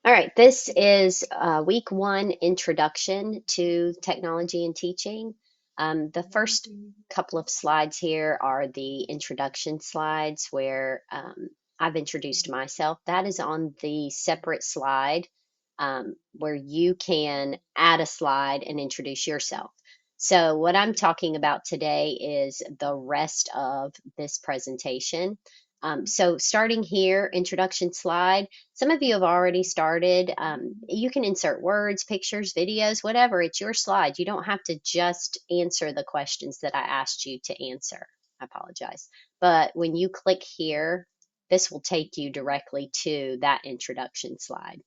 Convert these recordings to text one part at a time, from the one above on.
All right, this is week one introduction to technology and teaching. The first couple of slides here are the introduction slides where I've introduced myself. That is on the separate slide where you can add a slide and introduce yourself. So, what I'm talking about today is the rest of this presentation. So, starting here, introduction slide. Some of you have already started. You can insert words, pictures, videos, whatever. It's your slide. You don't have to just answer the questions that I asked you to answer. I apologize. But when you click here, this will take you directly to that introduction slide.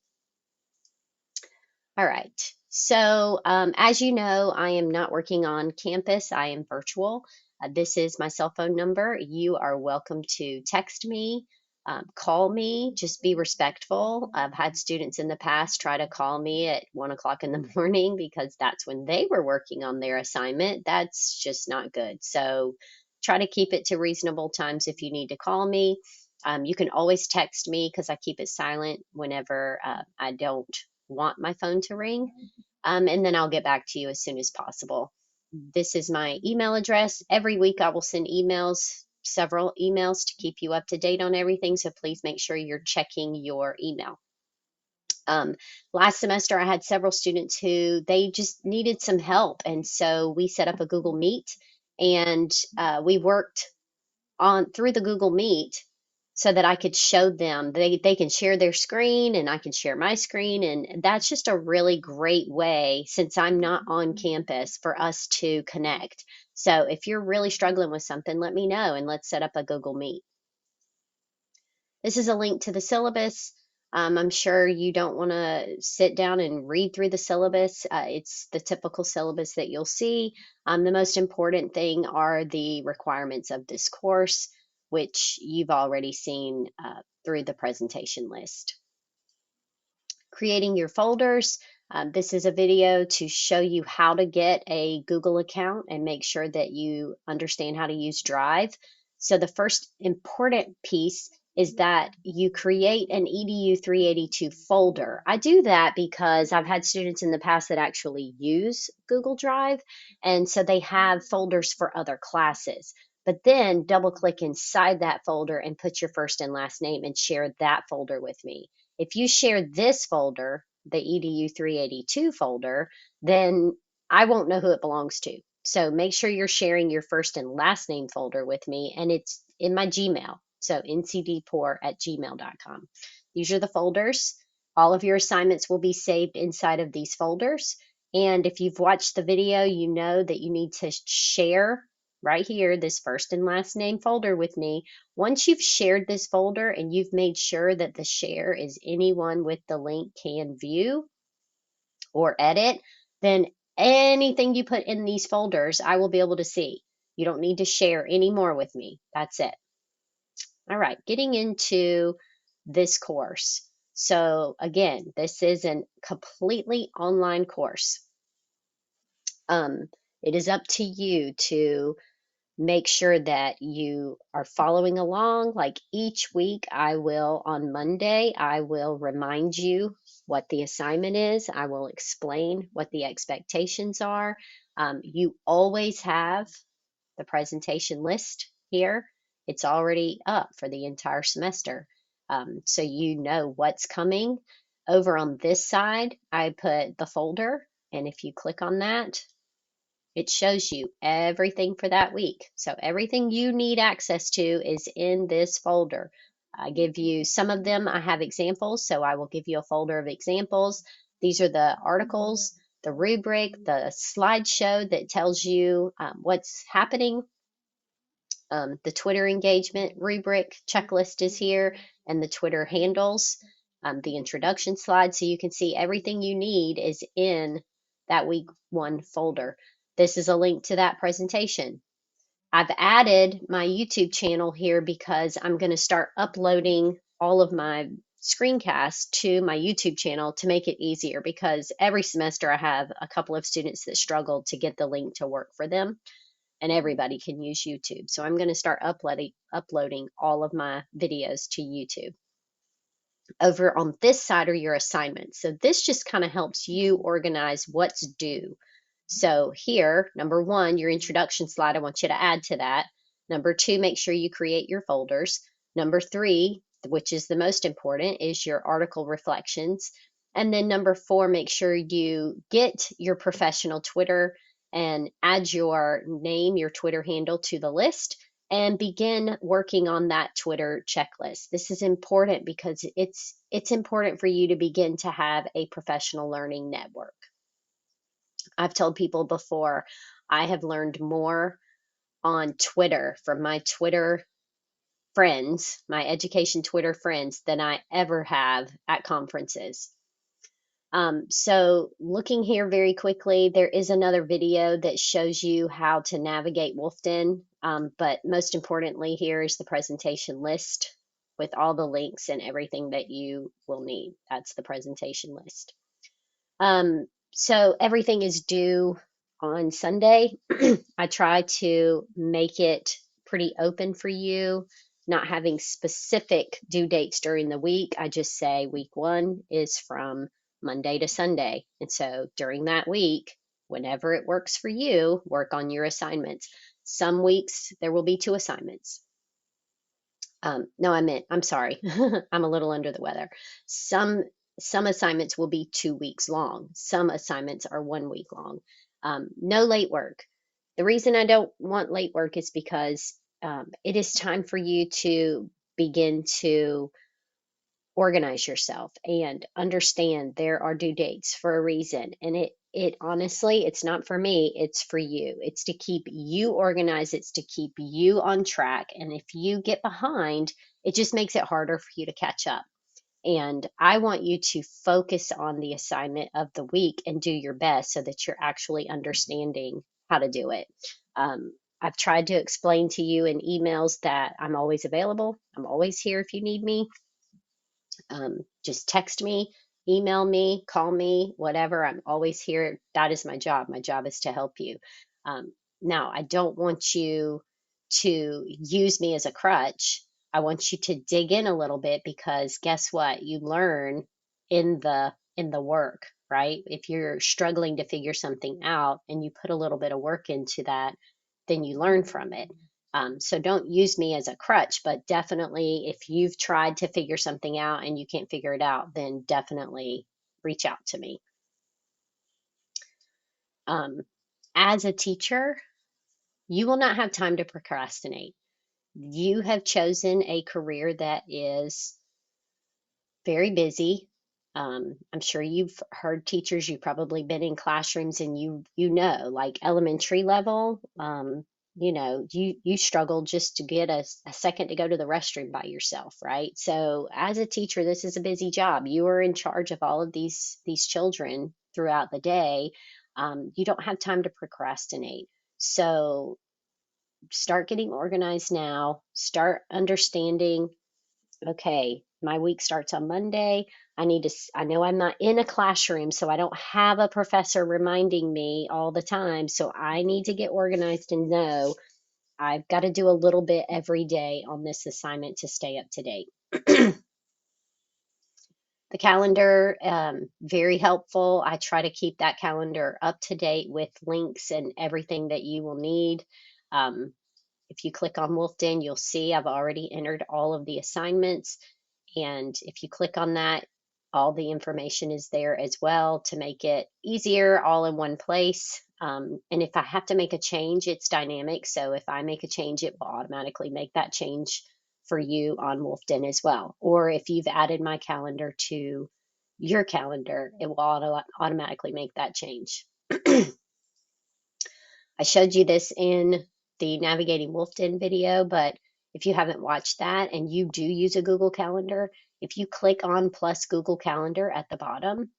All right. So, as you know, I am not working on campus. I am virtual. This is my cell phone number. You are welcome to text me, call me, just be respectful. I've had students in the past try to call me at 1 o'clock in the morning because that's when they were working on their assignment. That's just not good. So, try to keep it to reasonable times if you need to call me. You can always text me because I keep it silent whenever I don't want my phone to ring. And then I'll get back to you as soon as possible. This is my email address. Every week I will send emails, several emails to keep you up to date on everything. So please make sure you're checking your email. Um, Last semester, I had several students who they just needed some help. And so we set up a Google Meet and we worked on through the Google Meet so that I could show them. They can share their screen and I can share my screen. And that's just a really great way, since I'm not on campus, for us to connect. So if you're really struggling with something, let me know and let's set up a Google Meet. This is a link to the syllabus. I'm sure you don't want to sit down and read through the syllabus. It's the typical syllabus that you'll see. The most important thing are the requirements of this course, which you've already seen through the presentation list. Creating your folders. This is a video to show you how to get a Google account and make sure that you understand how to use Drive. So the first important piece is that you create an EDU 382 folder. I do that because I've had students in the past that actually use Google Drive, and so they have folders for other classes. But then double click inside that folder and put your first and last name and share that folder with me. If you share this folder, the EDU 382 folder, then I won't know who it belongs to. So make sure you're sharing your first and last name folder with me, and it's in my Gmail. So ncdpoor@gmail.com. These are the folders. All of your assignments will be saved inside of these folders. And if you've watched the video, you know that you need to share right here this first and last name folder with me. Once you've shared this folder and you've made sure that the share is anyone with the link can view or edit, then anything you put in these folders, I will be able to see. You don't need to share any more with me. That's it. All right, getting into this course. So again, this is a completely online course. It is up to you to make sure that you are following along. Like each week, on Monday, I will remind you what the assignment is. I will explain what the expectations are. You always have the presentation list here. It's already up for the entire semester. So you know what's coming. Over on this side, I put the folder, and if you click on that, it shows you everything for that week. So everything you need access to is in this folder. I give you some of them. I have examples, so I will give you a folder of examples. These are the articles, the rubric, the slideshow that tells you what's happening. The Twitter engagement rubric checklist is here, and the Twitter handles, the introduction slide, so you can see everything you need is in that week one folder. This is a link to that presentation. I've added my YouTube channel here because I'm going to start uploading all of my screencasts to my YouTube channel to make it easier, because every semester I have a couple of students that struggle to get the link to work for them, and everybody can use YouTube. So I'm going to start uploading all of my videos to YouTube. Over on this side are your assignments. So this just kind of helps you organize what's due. So here, number one, your introduction slide, I want you to add to that. Number two, make sure you create your folders. Number three, which is the most important, is your article reflections. And then number four, make sure you get your professional Twitter and add your name, your Twitter handle to the list and begin working on that Twitter checklist. This is important because it's important for you to begin to have a professional learning network. I've told people before, I have learned more on Twitter from my Twitter friends, my education Twitter friends, than I ever have at conferences. So looking here very quickly, there is another video that shows you how to navigate Wolfden. But most importantly, here is the presentation list with all the links and everything that you will need. That's the presentation list. So everything is due on Sunday. I try to make it pretty open for you, not having specific due dates during the week. I just say week one is from Monday to Sunday. And so during that week, whenever it works for you, work on your assignments. Some weeks there will be 2 assignments. No, I'm sorry. I'm a little under the weather. Some some assignments will be 2 weeks long. Some assignments are 1 week long. No late work. The reason I don't want late work is because it is time for you to begin to organize yourself and understand there are due dates for a reason. And it honestly, it's not for me, it's for you. It's to keep you organized, it's to keep you on track. And if you get behind, it just makes it harder for you to catch up. And I want you to focus on the assignment of the week and do your best so that you're actually understanding how to do it. I've tried to explain to you in emails that I'm always available. I'm always here if you need me. Just text me, email me, call me, whatever. I'm always here. That is my job. My job is to help you. Now, I don't want you to use me as a crutch. I want you to dig in a little bit because guess what? You learn in the work, right? If you're struggling to figure something out and you put a little bit of work into that, then you learn from it. So don't use me as a crutch, but definitely if you've tried to figure something out and you can't figure it out, then definitely reach out to me. As a teacher, you will not have time to procrastinate. You have chosen a career that is very busy. I'm sure you've heard teachers, you've probably been in classrooms and you know, like elementary level, you struggle just to get a second to go to the restroom by yourself, right? So as a teacher, this is a busy job. You are in charge of all of these children throughout the day. You don't have time to procrastinate. So start getting organized now, start understanding, okay, my week starts on Monday. I know I'm not in a classroom, so I don't have a professor reminding me all the time. So I need to get organized and know I've got to do a little bit every day on this assignment to stay up to date. The calendar, very helpful. I try to keep that calendar up to date with links and everything that you will need. Um, if you click on Wolfden, you'll see I've already entered all of the assignments. And if you click on that, all the information is there as well to make it easier, all in one place. And if I have to make a change, it's dynamic. So if I make a change, it will automatically make that change for you on Wolfden as well. Or if you've added my calendar to your calendar, it will automatically make that change. I showed you this in the Navigating Wolfden video, but if you haven't watched that and you do use a Google Calendar, if you click on plus Google Calendar at the bottom,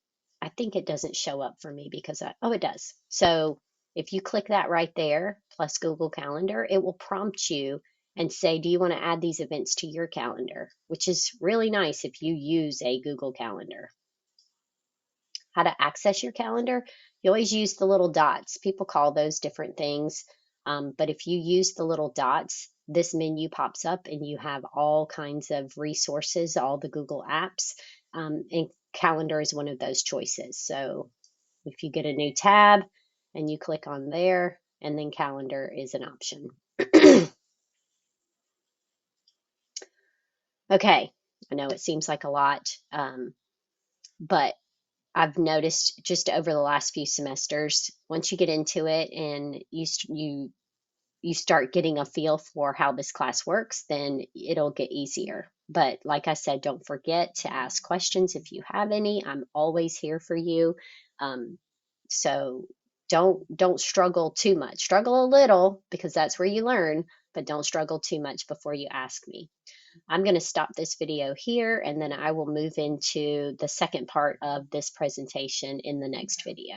I think it doesn't show up for me because oh, it does. So if you click that right there, plus Google Calendar, it will prompt you and say, do you want to add these events to your calendar? Which is really nice if you use a Google Calendar. How to access your calendar, you always use the little dots. People call those different things, but if you use the little dots, this menu pops up and you have all kinds of resources, all the Google apps, and calendar is one of those choices. So if you get a new tab and you click on there, and then calendar is an option. Okay, I know it seems like a lot, but I've noticed just over the last few semesters, once you get into it and you start getting a feel for how this class works, then it'll get easier. But like I said, don't forget to ask questions if you have any. I'm always here for you. Um, so don't struggle too much. Struggle a little because that's where you learn, but don't struggle too much before you ask me. I'm going to stop this video here and then I will move into the second part of this presentation in the next video.